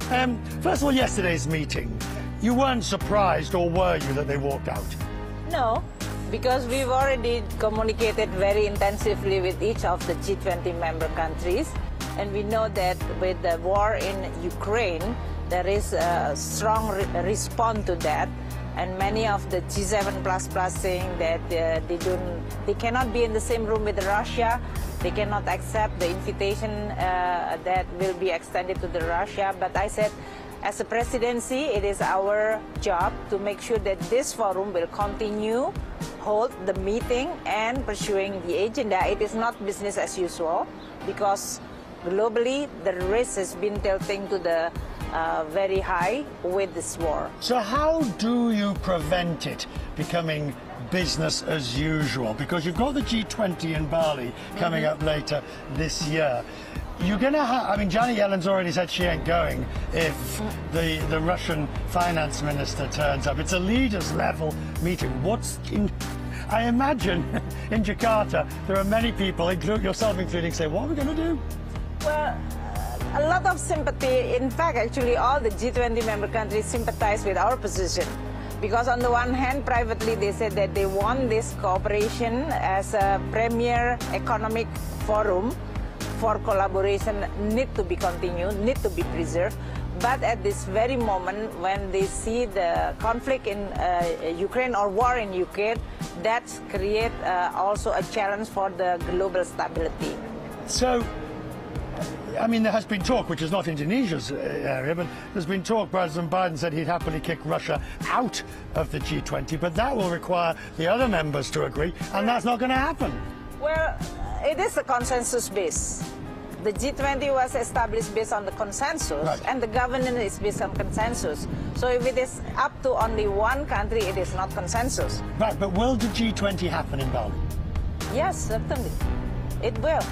First of all, yesterday's meeting, you weren't surprised, or were you, that they walked out? No, because we've already communicated very intensively with each of the G20 member countries, and we know that with the war in Ukraine, there is a strong response to that, and many of the G7++ saying that they cannot be in the same room with Russia. They cannot accept the invitation that will be extended to the Russia. But I said, as a presidency, it is our job to make sure that this forum will continue, hold the meeting and pursuing the agenda. It is not business as usual, because globally the risk has been tilting to the very high with this war. So how do you prevent it becoming business as usual? Because you've got the G20 in Bali coming up later this year. You're going to have, I mean, Janet Yellen's already said she ain't going if the Russian finance minister turns up. It's a leaders level meeting. I imagine in Jakarta there are many people, yourself including, say, what are we going to do? Well, a lot of sympathy. In fact, actually, all the G20 member countries sympathize with our position. Because on the one hand, privately, they said that they want this cooperation as a premier economic forum for collaboration need to be continued, need to be preserved. But at this very moment, when they see the conflict in Ukraine or war in Ukraine, that creates also a challenge for the global stability. So, I mean, there has been talk, which is not Indonesia's area, but there's been talk. President Biden said he'd happily kick Russia out of the G20, but that will require the other members to agree, and that's not going to happen. Well, it is a consensus base. The G20 was established based on the consensus, right, and the governance is based on consensus. So if it is up to only one country, it is not consensus. Right, but will the G20 happen in Bali? Yes, certainly. It will.